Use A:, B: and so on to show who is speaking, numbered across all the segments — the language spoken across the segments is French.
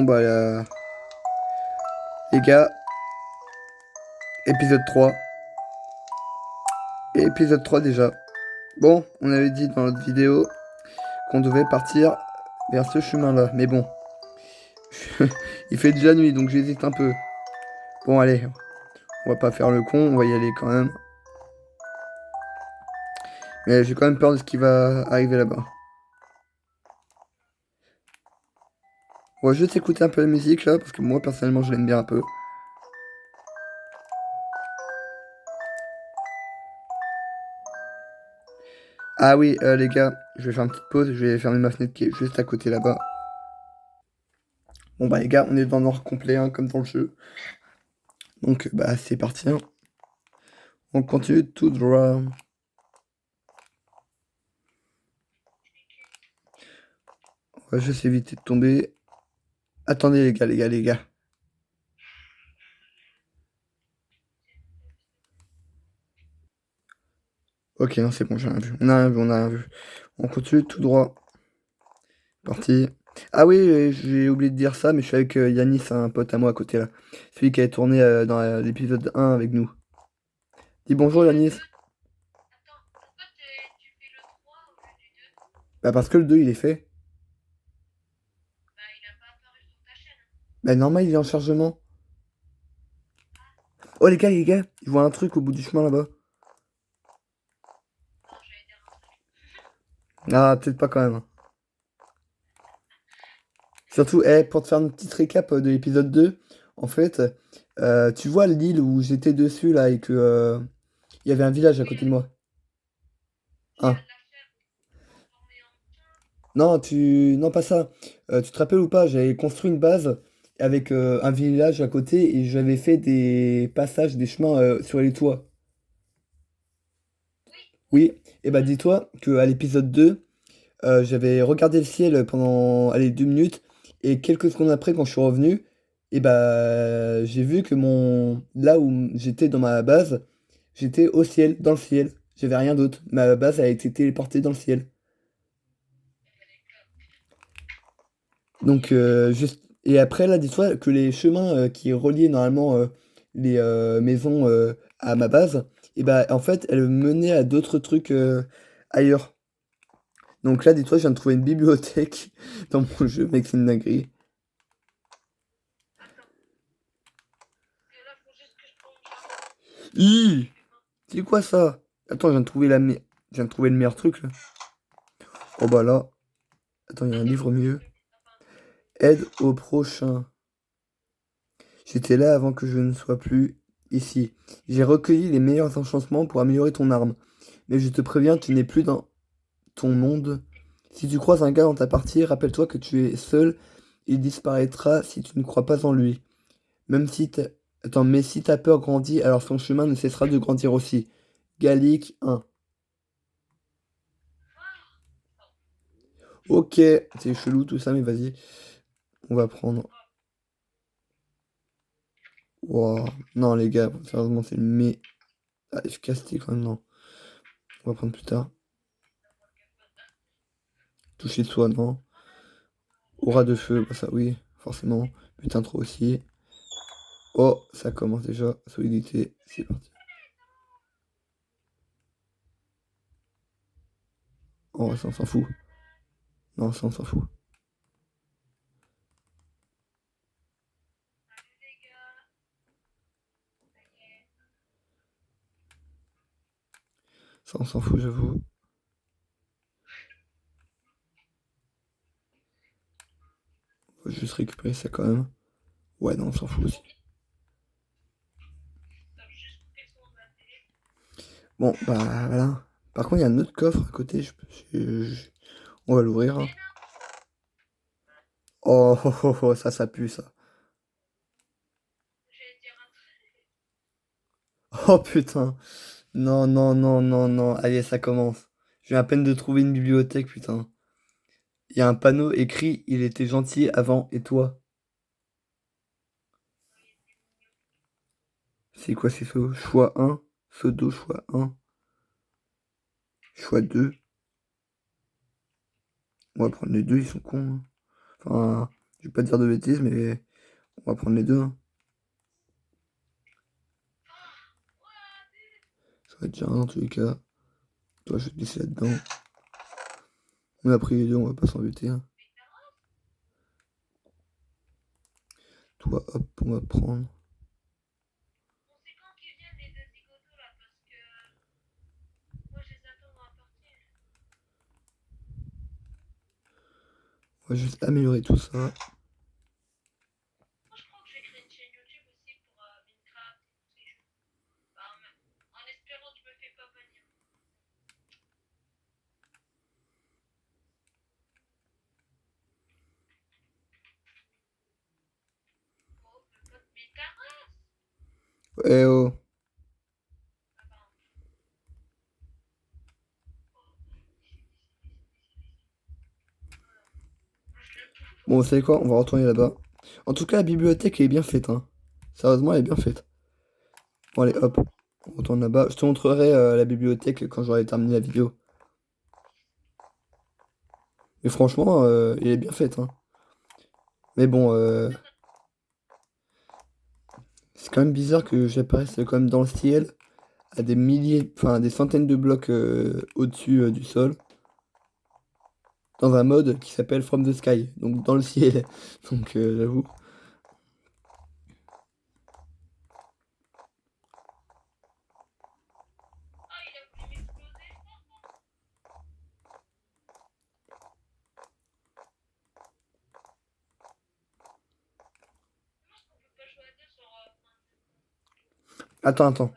A: Bon bah les gars, épisode 3. Épisode 3 déjà. Bon, on avait dit dans notre vidéo qu'on devait partir vers ce chemin-là. Mais bon, il fait déjà nuit, donc j'hésite un peu. Bon allez, on va pas faire le con, on va y aller quand même. Mais j'ai quand même peur de ce qui va arriver là-bas. On va juste écouter un peu la musique là, parce que moi personnellement je l'aime bien un peu. Ah oui, les gars, je vais faire une petite pause, je vais fermer ma fenêtre qui est juste à côté là-bas. Bon bah les gars, on est dans le noir complet, hein, comme dans le jeu. Donc bah c'est parti, hein. On continue tout droit. On va juste éviter de tomber. Attendez les gars. Ok, non c'est bon, j'ai rien vu. On a rien vu. On continue tout droit. Parti. Ah oui, j'ai oublié de dire ça, mais je suis avec Yanis, un pote à moi à côté là. Celui qui a tourné dans l'épisode 1 avec nous. Dis bonjour Yanis. Bah parce que le 2 il est fait. Bah normal, il est en chargement. Oh les gars, je vois un truc au bout du chemin là-bas. Ah, peut-être pas quand même, hein. Surtout, pour te faire une petite récap de l'épisode 2, en fait, tu vois l'île où j'étais dessus là et que il y avait un village à côté de moi. Hein. Non, non pas ça. Tu te rappelles ou pas, j'avais construit une base avec un village à côté et j'avais fait des passages, des chemins sur les toits. Oui, et bah dis-toi que à l'épisode 2, j'avais regardé le ciel pendant allez, 2 minutes et quelques secondes après quand je suis revenu, et bah j'ai vu que là où j'étais dans ma base, j'étais au ciel, dans le ciel. J'avais rien d'autre. Ma base a été téléportée dans le ciel. Donc juste et après là dis-toi que les chemins qui reliaient normalement les maisons à ma base, et bah en fait elles menaient à d'autres trucs ailleurs. Donc là dis-toi je viens de trouver une bibliothèque dans mon jeu, mec, c'est une dinguerie. Hi, c'est quoi ça? Attends, je viens de trouver le meilleur truc là. Oh bah là, attends, il y a un livre mieux. Aide au prochain. J'étais là avant que je ne sois plus ici. J'ai recueilli les meilleurs enchantements pour améliorer ton arme. Mais je te préviens, tu n'es plus dans ton monde. Si tu croises un gars dans ta partie, rappelle-toi que tu es seul. Il disparaîtra si tu ne crois pas en lui. Même si t'as... Attends, mais si ta peur grandit, alors son chemin ne cessera de grandir aussi. Gallic 1. Ok, c'est chelou tout ça, mais vas-y. On va prendre. Wow. Non, les gars, sérieusement, c'est le mais. Ah, efficacité quand même, non. On va prendre plus tard. Toucher de soi, non. Aura de feu, bah ça, oui, forcément. Putain, trop aussi. Oh, ça commence déjà. Solidité, c'est parti. Oh, ça, on s'en fout. Non, ça, on s'en fout. Ça, on s'en fout, j'avoue. Faut juste récupérer ça quand même. Ouais, non, on s'en fout aussi. Bon, bah voilà. Par contre, il y a un autre coffre à côté. On va l'ouvrir, hein. Oh, oh, oh, oh, ça pue, ça. Oh putain. Non, non, non, non, non. Allez, ça commence. Je viens à peine de trouver une bibliothèque, putain. Il y a un panneau écrit Il était gentil avant et toi. C'est quoi ces sauts? Choix un. Pseudo choix un. Choix 2. On va prendre les deux, ils sont cons, hein. Enfin, Je vais pas dire de bêtises, mais on va prendre les deux. Hein. Ça va être déjà un dans tous les cas. Toi, je vais te laisser là-dedans. On a pris les deux, on va pas s'embêter. Hein. Toi, hop, on va prendre. On va juste améliorer tout ça. Eh oh. Bon, vous savez quoi? On va retourner là-bas. En tout cas, la bibliothèque elle est bien faite. Hein. Sérieusement, elle est bien faite. Bon, allez, hop. On retourne là-bas. Je te montrerai la bibliothèque quand j'aurai terminé la vidéo. Mais franchement, elle est bien faite. Hein. Mais bon, c'est quand même bizarre que j'apparaisse quand même dans le ciel à des milliers, enfin des centaines de blocs au-dessus du sol. Dans un mode qui s'appelle From the Sky. Donc dans le ciel. Donc j'avoue. Attends.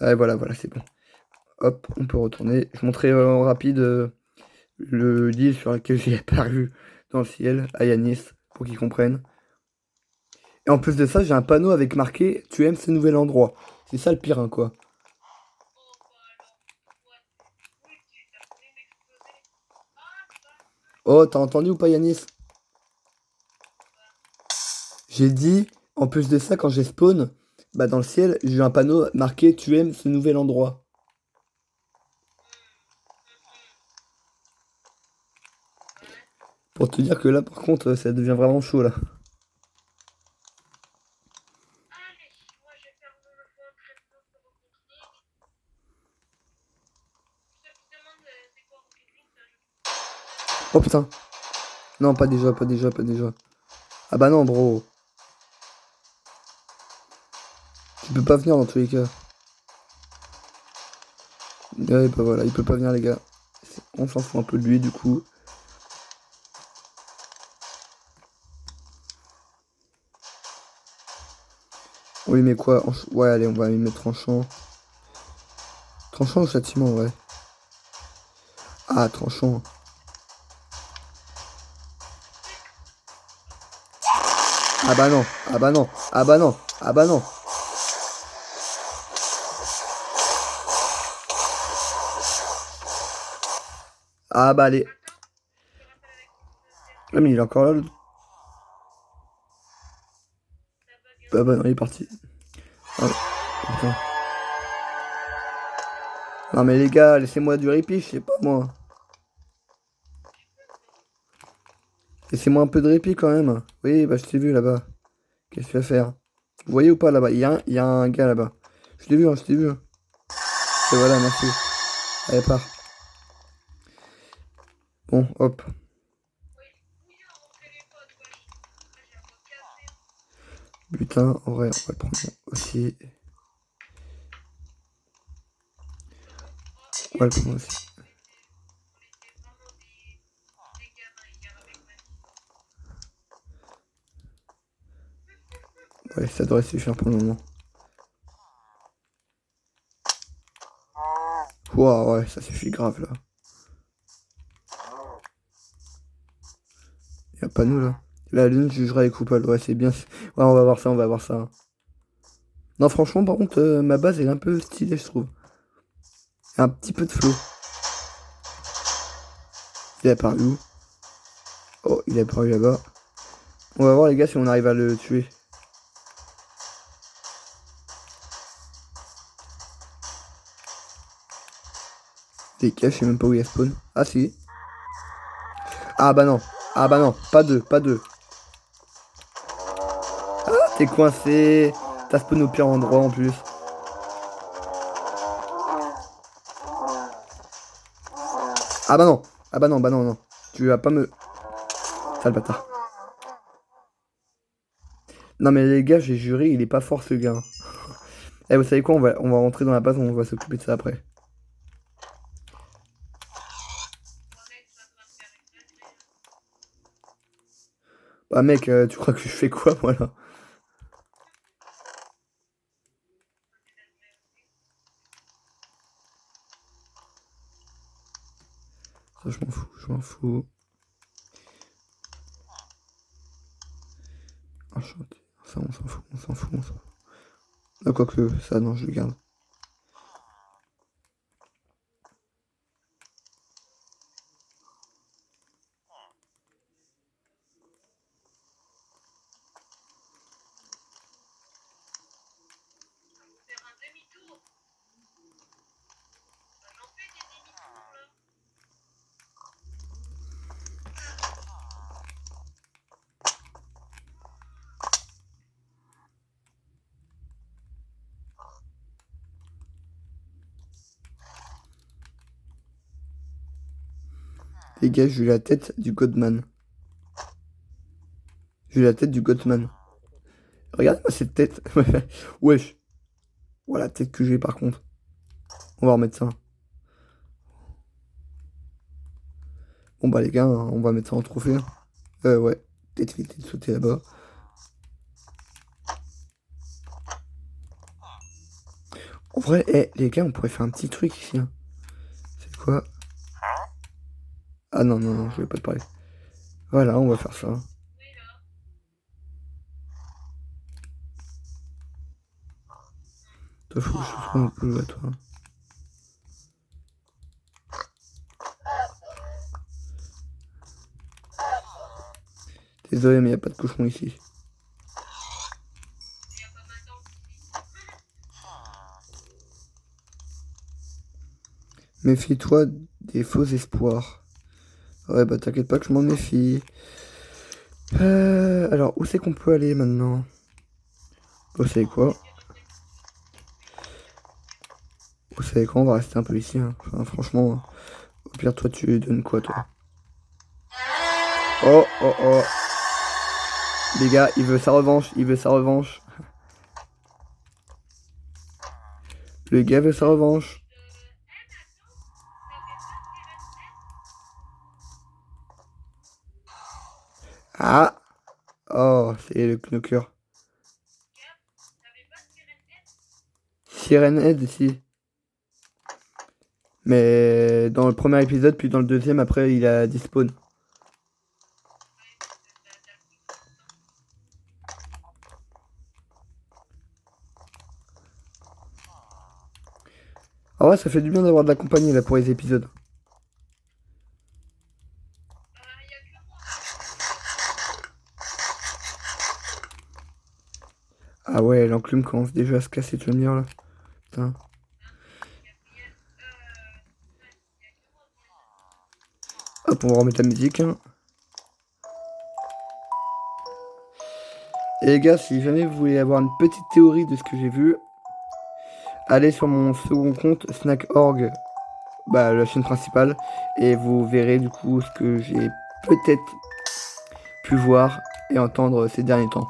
A: Ouais, voilà, c'est bon. Hop, on peut retourner. Je montrerai en rapide l'île sur laquelle j'ai apparu dans le ciel à Yanis pour qu'ils comprennent. Et en plus de ça, j'ai un panneau avec marqué Tu aimes ce nouvel endroit. C'est ça le pire, hein, quoi. Oh, t'as entendu ou pas, Yanis? J'ai dit, en plus de ça, quand j'ai spawn, bah dans le ciel, j'ai eu un panneau marqué Tu aimes ce nouvel endroit. Pour te dire que là, par contre, ça devient vraiment chaud, là. Oh putain. Non, pas déjà. Ah bah non, bro. Tu peux pas venir dans tous les cas. Ouais, bah voilà, il peut pas venir, les gars. On s'en fout un peu de lui, du coup. Oui, mais quoi? Ouais, allez, on va y mettre tranchant. Tranchant ou châtiment, ouais. Ah, tranchant. Ah bah non, ah bah non, ah bah non, ah bah non. Ah bah allez. Ah mais il est encore là. Ah bah non, il est parti. Ah, putain. Non mais les gars, laissez-moi du répit, je sais pas moi. Laissez-moi un peu de répit quand même. Oui, bah je t'ai vu là-bas. Qu'est-ce que tu vas faire? Vous voyez ou pas là-bas? Il y a un gars là-bas. Je t'ai vu, hein, je t'ai vu. Et voilà, merci. Allez, part. Bon, hop. Putain, en vrai, on va le prendre aussi. On va le prendre aussi. Ouais, ça devrait suffire pour le moment. Ouah, ouais, ça suffit grave là. Y a pas nous là. La lune jugera les coupables. Ouais, c'est bien. Ouais, on va voir ça, on va voir ça. Non, franchement, par contre, ma base elle est un peu stylée, je trouve. Un petit peu de flow. Il est apparu où? Oh, il est apparu là-bas. On va voir les gars si on arrive à le tuer. Les caches, je sais même pas où il y a spawn. Ah si. Ah bah non. Ah bah non, pas deux, pas deux. Ah, t'es coincé. T'as spawn au pire endroit en plus. Ah bah non. Ah bah non, bah non, non. Tu vas pas me... Sale bâtard. Non mais les gars, j'ai juré, il est pas fort ce gars. Eh, vous savez quoi, on va rentrer dans la base, on va s'occuper de ça après. Bah mec, tu crois que je fais quoi moi là? Ça, je m'en fous, je m'en fous. Enchanté. Ça, on s'en fout, on s'en fout, on s'en fout. Ah, quoique, ça, non, je le garde. Les gars, j'ai eu la tête du Godman. J'ai eu la tête du Godman. Regardez-moi cette tête. Wesh. Voilà la tête que j'ai par contre. On va remettre ça. Bon bah les gars, hein, on va mettre ça en trophée. Ouais. Peut-être éviter de sauter là-bas. En vrai, les gars, on pourrait faire un petit truc ici. Hein. C'est quoi? Ah non, non, non, je vais pas te parler. Voilà, on va faire ça. Toi, faut que je trouve un peu à toi. Désolé, mais y a pas de cochon ici. Méfie-toi des faux espoirs. Ouais, bah t'inquiète pas que je m'en méfie. Alors, où c'est qu'on peut aller maintenant? Vous savez quoi? Vous savez quoi? On va rester un peu ici. Hein. Enfin, franchement, au pire, toi, tu donnes quoi, toi? Oh, oh, oh. Les gars, il veut sa revanche. Il veut sa revanche. Le gars veut sa revanche. Ah! Oh, c'est le knocker. Sirène Head ici. Mais dans le premier épisode, puis dans le deuxième, après, il a despawn. Ah ouais, ça fait du bien d'avoir de la compagnie là pour les épisodes. Ah ouais, l'enclume commence déjà à se casser de lumière là. Putain. Hop, on va remettre la musique. Hein. Et les gars, si jamais vous voulez avoir une petite théorie de ce que j'ai vu, allez sur mon second compte, Snack.org, bah, la chaîne principale, et vous verrez du coup ce que j'ai peut-être pu voir et entendre ces derniers temps.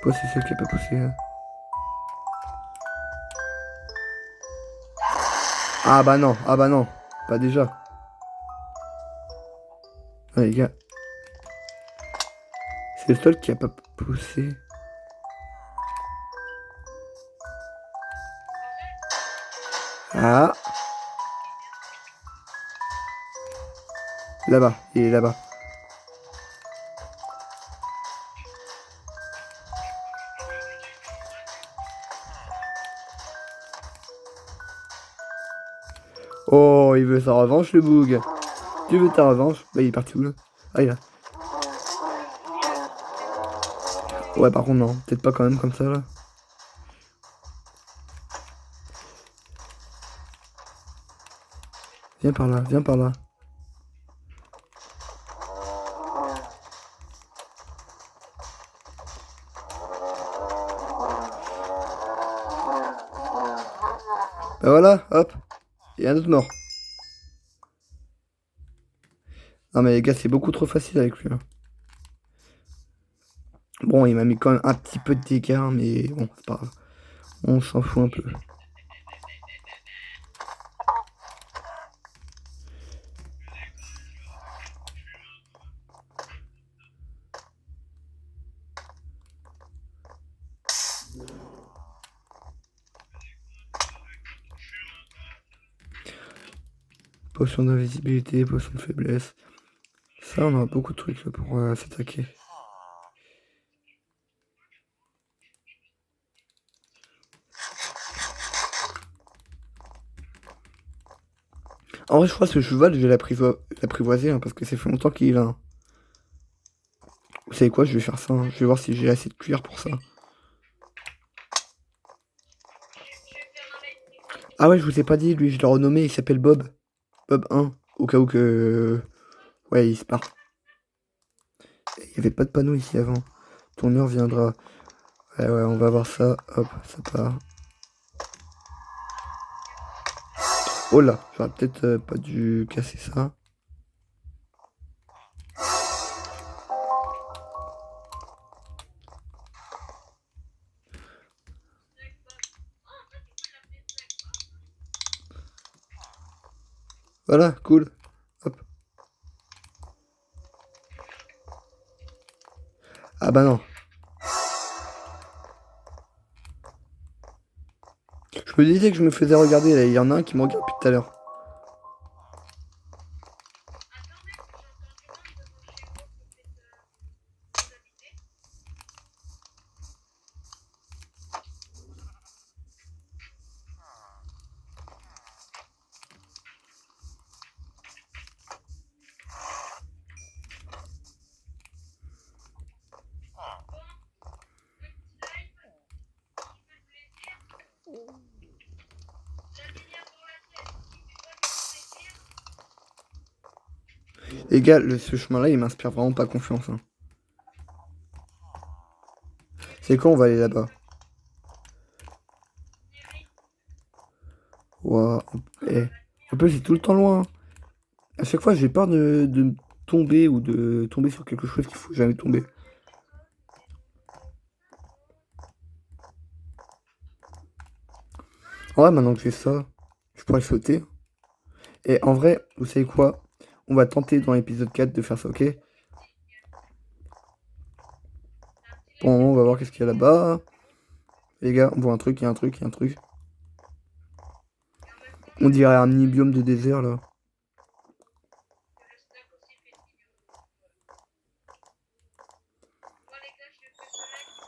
A: Quoi, c'est celle qui a pas poussé là. Ah bah non, pas déjà. Ah, les gars. C'est le seul qui a pas poussé. Ah. Là-bas, il est là-bas. Oh, il veut sa revanche, le boug. Tu veux ta revanche? Bah, il est parti où, là? Ah, il est là. Ouais, par contre, non. Peut-être pas quand même comme ça, là. Viens par là, viens par là. Bah voilà, hop. Il y a un autre mort. Non mais les gars, c'est beaucoup trop facile avec lui, hein. Bon, il m'a mis quand même un petit peu de dégâts, hein, mais bon, c'est pas grave. On s'en fout un peu. Potion d'invisibilité, potion de faiblesse. Ça, on a beaucoup de trucs là, pour s'attaquer. En vrai, je crois que ce cheval, je vais l'apprivoiser, hein, parce que ça fait longtemps qu'il est là, hein. Vous savez quoi, je vais faire ça, hein. Je vais voir si j'ai assez de cuir pour ça. Ah ouais, je vous ai pas dit, lui, je l'ai renommé, il s'appelle Bob. Bob 1, au cas où que... Ouais, il se part. Il n'y avait pas de panneau ici avant. Ton heure viendra. Ouais, ouais, on va voir ça. Hop, ça part. Oh là, j'aurais peut-être pas dû casser ça. Voilà, cool. Hop. Ah bah non. Je me disais que je me faisais regarder, là. Il y en a un qui me regarde depuis tout à l'heure. Les gars, ce chemin-là, il m'inspire vraiment pas confiance, hein. C'est quand on va aller là-bas? Ouah. Eh. En plus, c'est tout le temps loin, hein. À chaque fois, j'ai peur de tomber ou de tomber sur quelque chose qu'il faut jamais tomber. En vrai, maintenant que j'ai ça, je pourrais sauter. Et en vrai, vous savez quoi? On va tenter dans l'épisode 4 de faire ça, ok? Bon, on va voir qu'est-ce qu'il y a là-bas. Les gars, on voit un truc, il y a un truc, il y a un truc. On dirait un mini biome de désert, là.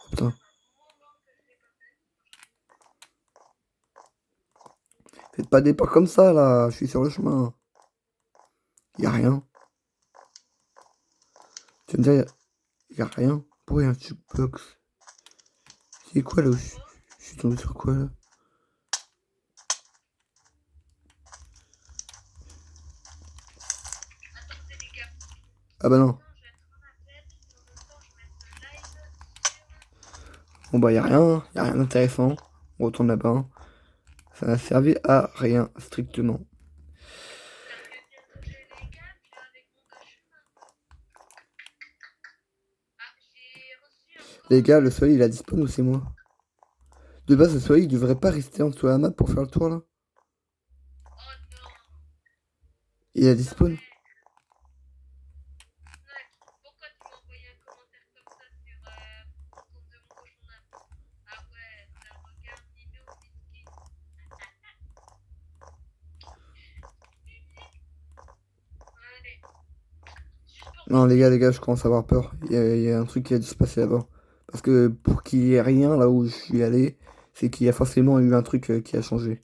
A: Putain. Faites pas des pas comme ça, là. Je suis sur le chemin. Y a rien. Tu vas me dire, y a rien. Pourquoi y a un jukebox? C'est quoi, là? Je suis tombé sur quoi, là? Ah bah non. Bon bah y a rien d'intéressant. On retourne là-bas. Ça n'a servi à rien, strictement. Les gars, le soleil il a disparu ou c'est moi? De base, le soleil il devrait pas rester en dessous de la map pour faire le tour là. Il a disparu. Non, les gars, je commence à avoir peur. Il y a un truc qui a dû se passer là-bas. Parce que pour qu'il y ait rien là où je suis allé, c'est qu'il y a forcément eu un truc qui a changé.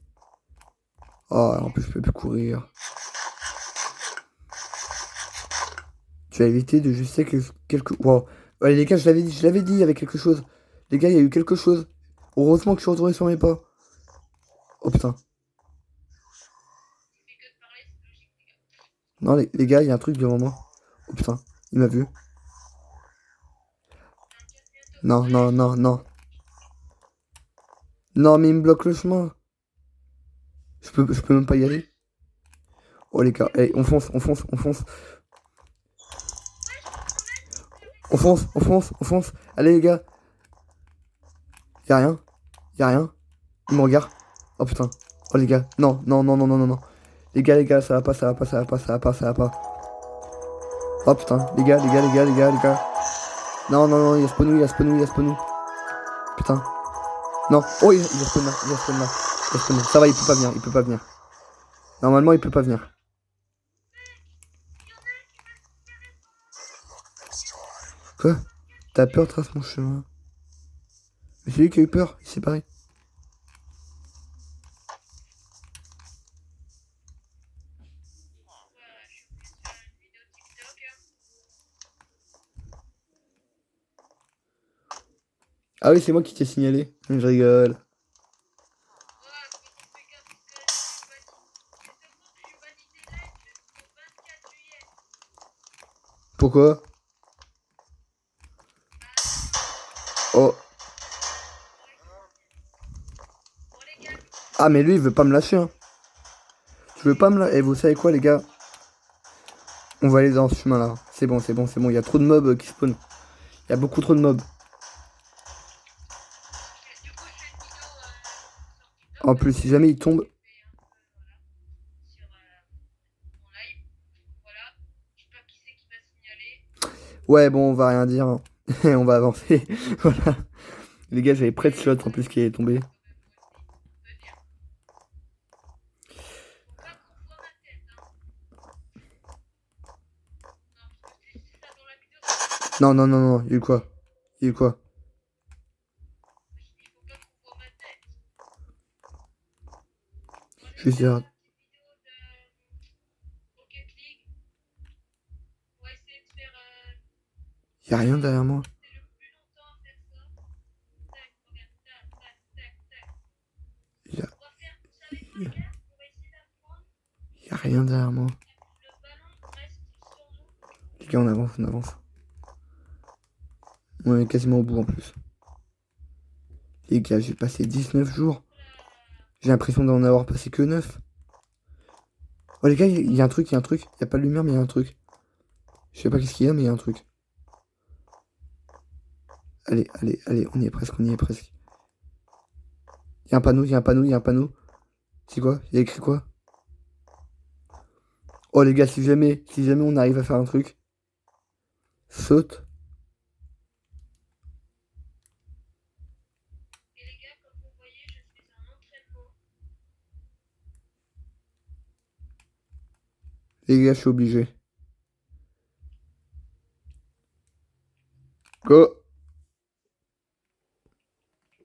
A: Oh, en plus, je peux plus courir. Tu as évité de juste quelque... Wow. Ouais, les gars, je l'avais dit, il y avait quelque chose. Les gars, il y a eu quelque chose. Heureusement que je suis retourné sur mes pas. Oh putain. Non, les gars, il y a un truc devant moi. Oh putain, il m'a vu. Non, non, non, non. Non, mais il me bloque le chemin. Je peux même pas y aller. Oh les gars, hey, on fonce, on fonce, on fonce. On fonce, on fonce, on fonce. Allez les gars. Y'a rien. Y'a rien. Il me regarde. Oh putain. Oh les gars. Non, non, non, non, non, non, non. Les gars, ça va pas, ça va pas, ça va pas, ça va pas, ça va pas. Oh putain. Les gars, les gars, les gars, les gars, les gars. Non, non, non, il y a spawnou, il y a spawnou, il y a spawnou. Putain. Non. Oh, il y a spawn là, il y a spawn là. Il y a spawn là. Ça va, il peut pas venir, il peut pas venir. Normalement, il peut pas venir. Quoi? T'as peur, trace mon chemin. Mais c'est lui qui a eu peur, il s'est barré. Ah oui, c'est moi qui t'ai signalé. Je rigole. Pourquoi? Oh. Ah, mais lui, il veut pas me lâcher, hein. Tu veux pas me lâcher? Et vous savez quoi, les gars? On va aller dans ce chemin-là. C'est bon, c'est bon, c'est bon. Il y a trop de mobs qui spawnent. Il y a beaucoup trop de mobs. En plus, si jamais il tombe. Ouais, bon, on va rien dire, hein. On va avancer. Voilà. Les gars, j'avais près de slot en plus qui est tombé. Non, non, non, non. Il y a eu quoi? Il y a eu quoi? Je vais dire. Il y a rien derrière moi. Il y a... il y a rien derrière moi. Les gars, on avance, on avance. On est quasiment au bout en plus. Les gars, j'ai passé 19 jours. J'ai l'impression d'en avoir passé que 9. Oh les gars, il y a un truc, il y a un truc. Il y a pas de lumière, mais il y a un truc. Je sais pas qu'est-ce qu'il y a, mais il y a un truc. Allez, allez, allez, on y est presque, on y est presque. Il y a un panneau, il y a un panneau, il y a un panneau. C'est quoi? Il y a écrit quoi? Oh les gars, si jamais on arrive à faire un truc, saute. Les gars, je suis obligé.